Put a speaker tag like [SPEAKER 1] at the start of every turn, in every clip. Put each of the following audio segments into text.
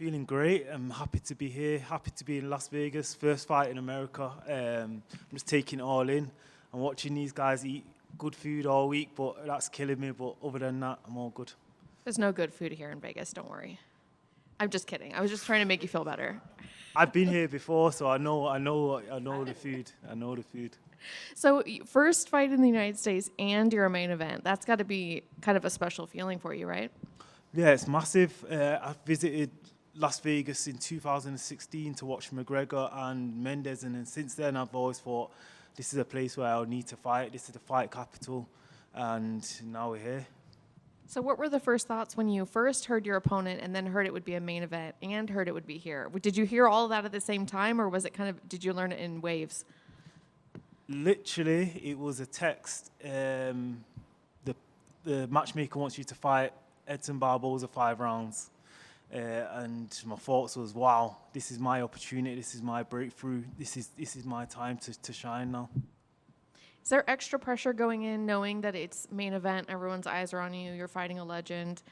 [SPEAKER 1] Feeling great. I'm happy to be here, happy to be in Las Vegas. First fight in America. I'm just taking it all in. I'm watching these guys eat good food all week, but that's killing me. But other than that, I'm all good.
[SPEAKER 2] There's no good food here in Vegas, don't worry. I'm just kidding. I was just trying to make you feel better.
[SPEAKER 1] I've been here before, so I know the food. I know the food.
[SPEAKER 2] So first fight in the United States and your main event, that's got to be kind of a special feeling for you, right?
[SPEAKER 1] Yeah, it's massive. I visited Las Vegas in 2016 to watch McGregor and Mendes, and then since then I've always thought this is a place where I'll need to fight. This is the fight capital, and now we're here.
[SPEAKER 2] So what were the first thoughts when you first heard your opponent and then heard it would be a main event and heard it would be here? Did you hear all of that at the same time, or was it kind of, did you learn it in waves?
[SPEAKER 1] Literally, it was a text. The matchmaker wants you to fight Edson Barboza 5 rounds. And my thoughts was, wow, this is my opportunity. This is my breakthrough. This is my time to shine now.
[SPEAKER 2] Is there extra pressure going in knowing that it's main event, everyone's eyes are on you, you're fighting a legend?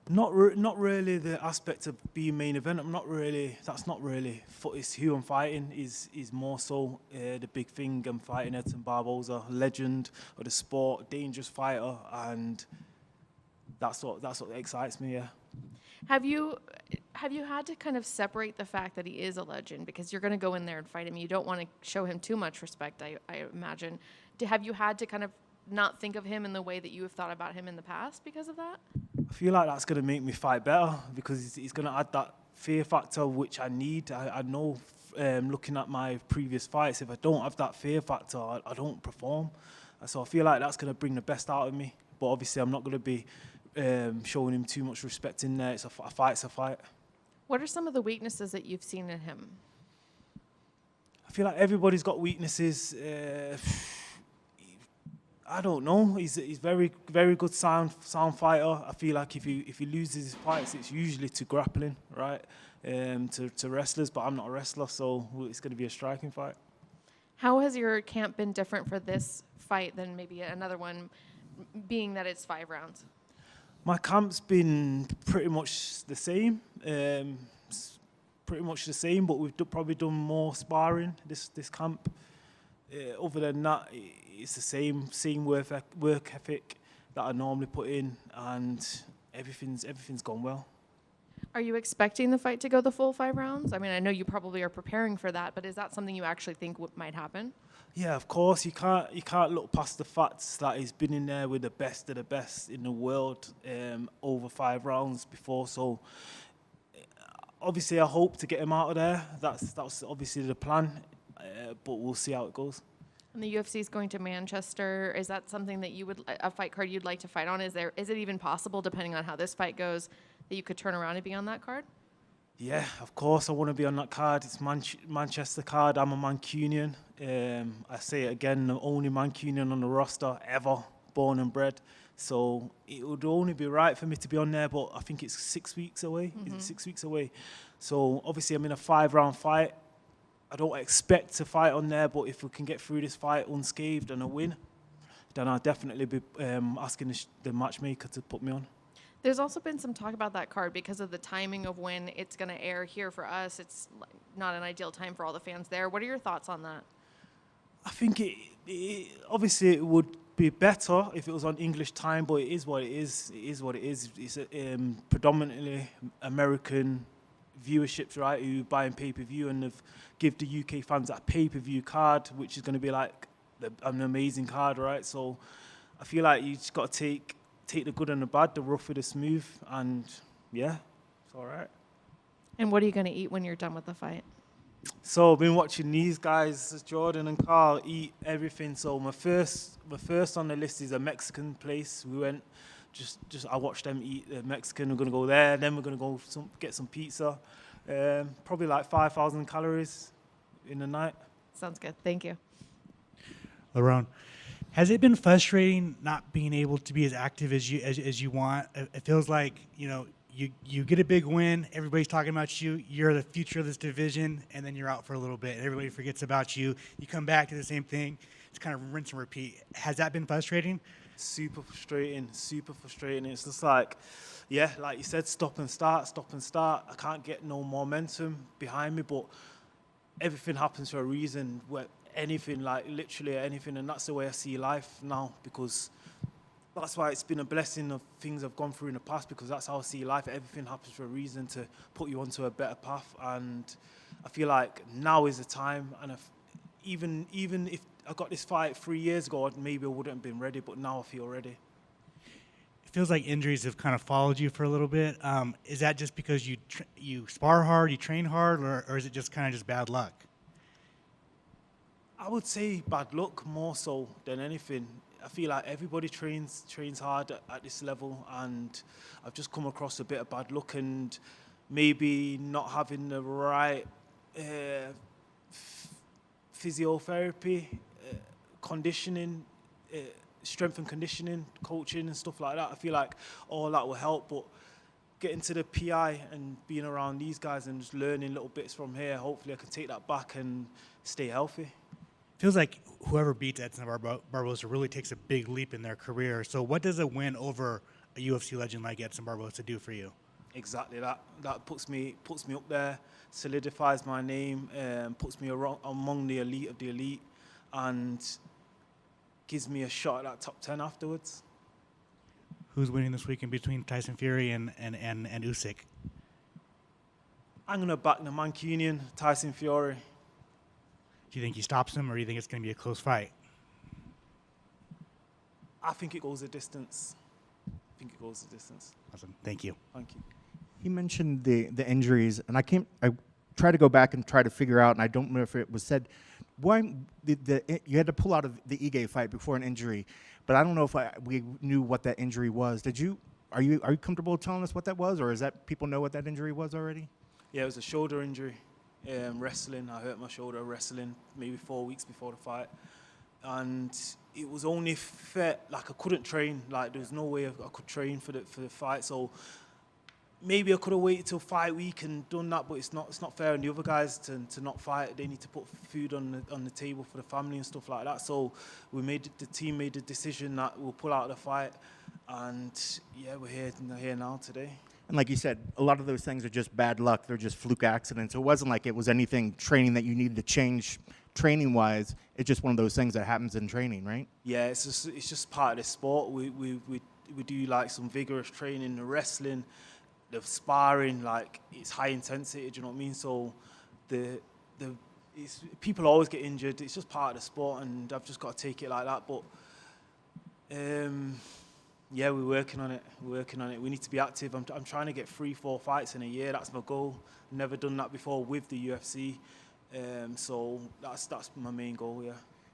[SPEAKER 1] Not really the aspect of being main event. That's not really, it's who I'm fighting is more so the big thing. I'm fighting Edson Barboza, legend of the sport, dangerous fighter, and that's what excites me, yeah.
[SPEAKER 2] Have you had to kind of separate the fact that he is a legend, because you're going to go in there and fight him? You don't want to show him too much respect, I imagine. Have you had to kind of not think of him in the way that you have thought about him in the past because of that?
[SPEAKER 1] I feel like that's going to make me fight better, because he's going to add that fear factor which I need. I know, looking at my previous fights, if I don't have that fear factor, I don't perform. So I feel like that's going to bring the best out of me. But obviously I'm not going to be showing him too much respect in there. A fight's a fight.
[SPEAKER 2] What are some of the weaknesses that you've seen in him?
[SPEAKER 1] I feel like everybody's got weaknesses. I don't know. He's very good sound fighter. I feel like if he loses his fights, it's usually to grappling, right? To wrestlers, but I'm not a wrestler, so it's going to be a striking fight.
[SPEAKER 2] How has your camp been different for this fight than maybe another one, being that it's 5 rounds?
[SPEAKER 1] My camp's been pretty much the same. But we've probably done more sparring this camp. Other than that, it's the same work ethic that I normally put in, and everything's gone well.
[SPEAKER 2] Are you expecting the fight to go the full 5 rounds? I mean, I know you probably are preparing for that, but is that something you actually think might happen?
[SPEAKER 1] Yeah, of course. You can't look past the facts that he's been in there with the best of the best in the world over 5 rounds before. So obviously, I hope to get him out of there. That's obviously the plan, but we'll see how it goes.
[SPEAKER 2] And the UFC is going to Manchester. Is that something that a fight card you'd like to fight on? Is it even possible, depending on how this fight goes, that you could turn around and be on that card?
[SPEAKER 1] Yeah, of course I want to be on that card. It's Manchester card. I'm a Mancunian. I say it again, the only Mancunian on the roster ever, born and bred. So it would only be right for me to be on there, but I think it's 6 weeks away. Mm-hmm. Is it 6 weeks away? So obviously I'm in a 5-round fight. I don't expect to fight on there, but if we can get through this fight unscathed and a win, then I'll definitely be asking the matchmaker to put me on.
[SPEAKER 2] There's also been some talk about that card because of the timing of when it's going to air here for us. It's not an ideal time for all the fans there. What are your thoughts on that?
[SPEAKER 1] I think obviously it would be better if it was on English time, but it is what it is. It is what it is. It's predominantly American viewerships, right, who buying pay-per-view, and they've give the UK fans that pay-per-view card, which is going to be like an amazing card, right? So I feel like you just got to take the good and the bad, the rough with the smooth, and yeah, it's all right.
[SPEAKER 2] And what are you going to eat when you're done with the fight?
[SPEAKER 1] So I've been watching these guys, Jordan and Carl, eat everything. So my first on the list is a Mexican place. We went, I watched them eat Mexican. We're going to go there. Then we're going to go get some pizza. Probably like 5,000 calories in a night.
[SPEAKER 2] Sounds good. Thank you.
[SPEAKER 3] Lerone, has it been frustrating not being able to be as active as you want? It feels like, you get a big win, everybody's talking about you, you're the future of this division, and then you're out for a little bit. Everybody forgets about you. You come back to the same thing. It's kind of rinse and repeat. Has that been frustrating?
[SPEAKER 1] Super frustrating. It's just like, yeah, like you said, stop and start, stop and start. I can't get no momentum behind me, but everything happens for a reason. Where anything, like literally anything, and that's the way I see life now, because that's why it's been a blessing of things I've gone through in the past, because that's how I see life. Everything happens for a reason, to put you onto a better path. And I feel like now is the time. And even if I got this fight 3 years ago, maybe I wouldn't have been ready, but now I feel ready.
[SPEAKER 3] It feels like injuries have kind of followed you for a little bit. Is that just because you spar hard, you train hard, or is it just kind of just bad luck?
[SPEAKER 1] I would say bad luck more so than anything. I feel like everybody trains hard at this level, and I've just come across a bit of bad luck and maybe not having the right physiotherapy, conditioning, strength and conditioning, coaching and stuff like that. I feel like all that will help, but getting to the PI and being around these guys and just learning little bits from here, hopefully I can take that back and stay healthy.
[SPEAKER 3] Feels like whoever beats Edson Barboza really takes a big leap in their career. So what does a win over a UFC legend like Edson Barboza do for you?
[SPEAKER 1] Exactly that. That puts me up there, solidifies my name, puts me among the elite of the elite, and gives me a shot at that top 10 afterwards.
[SPEAKER 3] Who's winning this weekend between Tyson Fury and Usyk?
[SPEAKER 1] I'm gonna back the Mancunian, Tyson Fury.
[SPEAKER 3] Do you think he stops him, or do you think it's going to be a close fight?
[SPEAKER 1] I think it goes the distance.
[SPEAKER 3] Awesome. Thank you.
[SPEAKER 1] Thank you.
[SPEAKER 4] He mentioned the injuries, and I tried to go back and try to figure out, and I don't know if it was said, why you had to pull out of the Ige fight before an injury, but I don't know if we knew what that injury was. Are you comfortable telling us what that was, or is that people know what that injury was already?
[SPEAKER 1] Yeah, it was a shoulder injury. Wrestling, I hurt my shoulder wrestling maybe 4 weeks before the fight, and it was only like I couldn't train. Like there was no way I could train for the fight. So maybe I could have waited till fight week and done that, but it's not fair on the other guys to not fight. They need to put food on the table for the family and stuff like that. So the team made the decision that we'll pull out of the fight, and yeah, we're here now today.
[SPEAKER 4] And like you said, a lot of those things are just bad luck. They're just fluke accidents. It wasn't like it was anything training that you needed to change training-wise. It's just one of those things that happens in training, right?
[SPEAKER 1] Yeah, it's just part of the sport. We do like some vigorous training, the wrestling, the sparring. Like it's high intensity. Do you know what I mean? So people always get injured. It's just part of the sport, and I've just got to take it like that. But yeah, we're working on it. We need to be active. I'm trying to get 3-4 fights in a year. That's my goal. Never done that before with the UFC. So that's my main goal, yeah.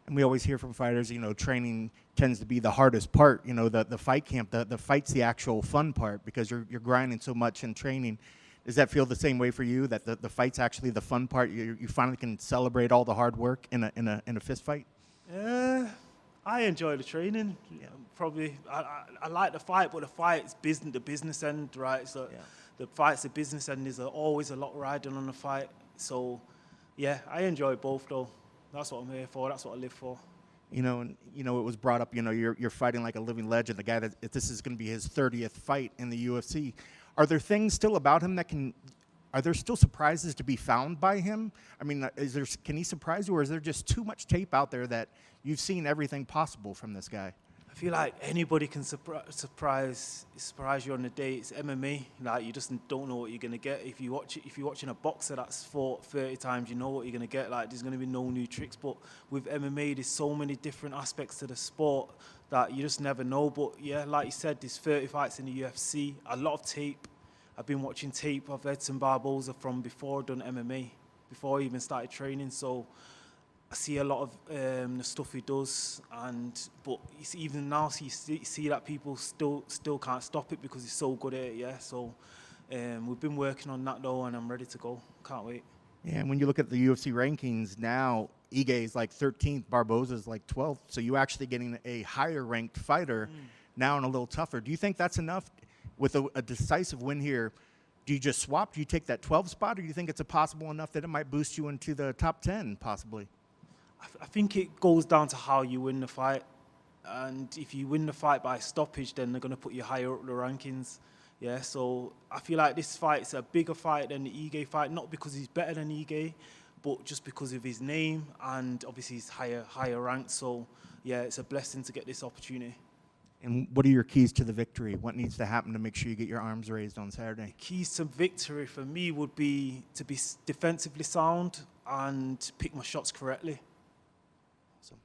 [SPEAKER 4] And we always hear from fighters, training tends to be the hardest part. The fight camp, the fight's the actual fun part because you're grinding so much in training. Does that feel the same way for you, that the fight's actually the fun part? You finally can celebrate all the hard work in a fist fight?
[SPEAKER 1] I enjoy the training. Yeah. Probably, I like the fight, but the fight's the business end, right? So yeah. The fight's the business end. There's always a lot riding on the fight. So, yeah, I enjoy both though. That's what I'm here for. That's what I live for.
[SPEAKER 4] It was brought up. You're fighting like a living legend. The guy that this is going to be his 30th fight in the UFC. Are there things still about him Are there still surprises to be found by him? I mean, can he surprise you, or is there just too much tape out there that you've seen everything possible from this guy?
[SPEAKER 1] I feel like anybody can surprise you on the day. It's MMA. Like you just don't know what you're gonna get. If you're watching a boxer that's fought 30 times, you know what you're gonna get. Like there's gonna be no new tricks. But with MMA, there's so many different aspects to the sport that you just never know. But yeah, like you said, there's 30 fights in the UFC. A lot of tape. I've been watching tape of Edson Barboza from before I'd done MMA, before I even started training. So I see a lot of the stuff he does, but even now you see that people still can't stop it because he's so good at it. Yeah, so we've been working on that though, and I'm ready to go. Can't wait.
[SPEAKER 4] Yeah, and when you look at the UFC rankings now, Ige is like 13th, Barboza is like 12th. So you're actually getting a higher ranked fighter now and a little tougher. Do you think that's enough? With a decisive win here, do you just swap? Do you take that 12 spot, or do you think it's possible enough that it might boost you into the top 10, possibly?
[SPEAKER 1] I think it goes down to how you win the fight. And if you win the fight by stoppage, then they're going to put you higher up the rankings. Yeah, so I feel like this fight's a bigger fight than the Ige fight, not because he's better than Ige, but just because of his name and obviously he's higher ranked. So yeah, it's a blessing to get this opportunity.
[SPEAKER 4] And what are your keys to the victory? What needs to happen to make sure you get your arms raised on Saturday?
[SPEAKER 1] Keys to victory for me would be to be defensively sound and pick my shots correctly. So,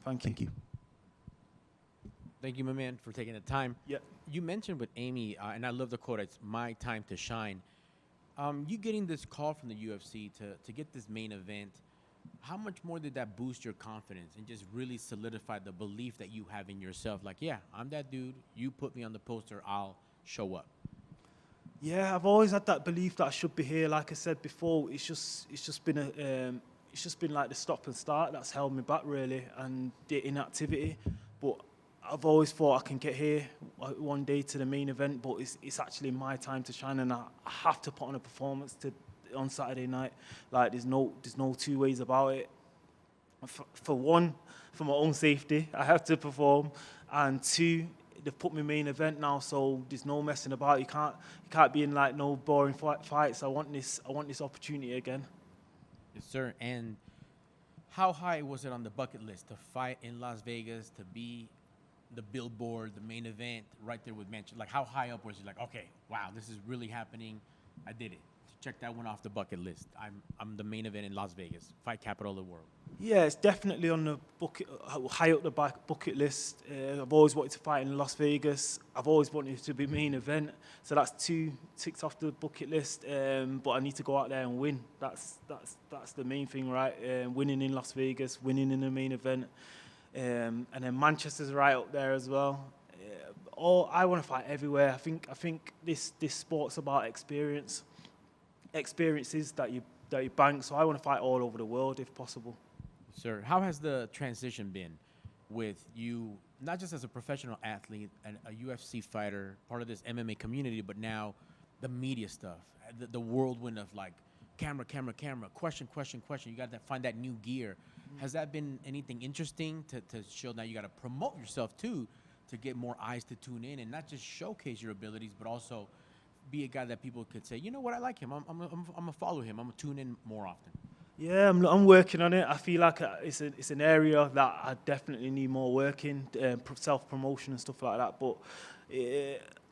[SPEAKER 1] thank you.
[SPEAKER 5] Thank you, my man, for taking the time.
[SPEAKER 1] Yep.
[SPEAKER 5] You mentioned with Amy, and I love the quote, it's my time to shine. You getting this call from the UFC to get this main event, how much more did that boost your confidence and just really solidify the belief that you have in yourself? Like, yeah, I'm that dude. You put me on the poster, I'll show up.
[SPEAKER 1] Yeah, I've always had that belief that I should be here. Like I said before, it's just been like the stop and start that's held me back really, and the inactivity. But I've always thought I can get here one day to the main event, but it's actually my time to shine, and I have to put on a performance on Saturday night. Like there's no two ways about it. For one, for my own safety, I have to perform, and two, they've put me main event now, so there's no messing about. You can't be in like no boring fights. I want this opportunity again.
[SPEAKER 5] Yes, sir. And how high was it on the bucket list to fight in Las Vegas, to be the billboard, the main event, right there with Manchester? Like, how high up was it? Like, okay, wow, this is really happening. I did it. Check that one off the bucket list. I'm the main event in Las Vegas, fight capital of the world.
[SPEAKER 1] Yeah, it's definitely on the high up the bucket list. I've always wanted to fight in Las Vegas. I've always wanted to be main event. So that's 2 ticks off the bucket list. But I need to go out there and win. That's the main thing, right? Winning in Las Vegas, winning in the main event. And then Manchester's right up there as well. I want to fight everywhere. I think this sport's about experiences that you bank. So I want to fight all over the world if possible.
[SPEAKER 5] Sir, how has the transition been with you, not just as a professional athlete and a UFC fighter, part of this MMA community, but now the media stuff, the whirlwind of like camera, question. You got to find that new gear. Has that been anything interesting to show now you got to promote yourself too, to get more eyes to tune in and not just showcase your abilities, but also be a guy that people could say, you know what, I like him. I'm gonna follow him. I'm gonna tune in more often.
[SPEAKER 1] Yeah, I'm working on it. I feel like it's an area that I definitely need more work in, self-promotion and stuff like that. But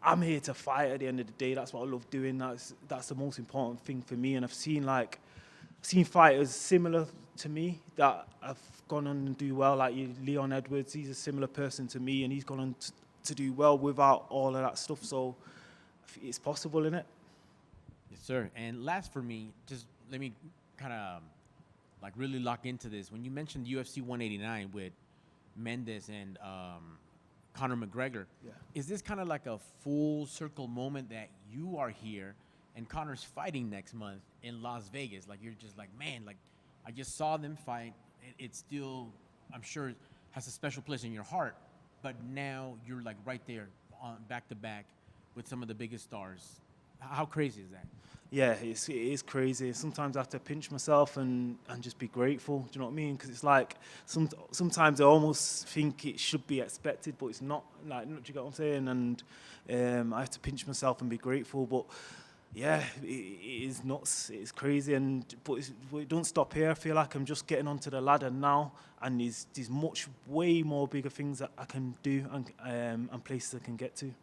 [SPEAKER 1] I'm here to fight at the end of the day. That's what I love doing. That's the most important thing for me. And I've seen fighters similar to me that have gone on and do well, like Leon Edwards. He's a similar person to me, and he's gone on to do well without all of that stuff. So it's possible, isn't it?
[SPEAKER 5] Yes, sir. And last for me, just let me kind of like really lock into this. When you mentioned UFC 189 with Mendes and Conor McGregor,
[SPEAKER 1] yeah.
[SPEAKER 5] Is this kind of like a full circle moment that you are here and Conor's fighting next month in Las Vegas? Like, you're just like, man, like I just saw them fight. It still, I'm sure, has a special place in your heart. But now you're like right there on back to back with some of the biggest stars. How crazy is that?
[SPEAKER 1] Yeah, it is crazy. Sometimes I have to pinch myself and just be grateful. Do you know what I mean? Because it's like sometimes I almost think it should be expected, but it's not. Like, do you get what I'm saying? And I have to pinch myself and be grateful. But yeah, it is nuts. It's crazy. But it don't stop here. I feel like I'm just getting onto the ladder now, and there's way more bigger things that I can do and places I can get to.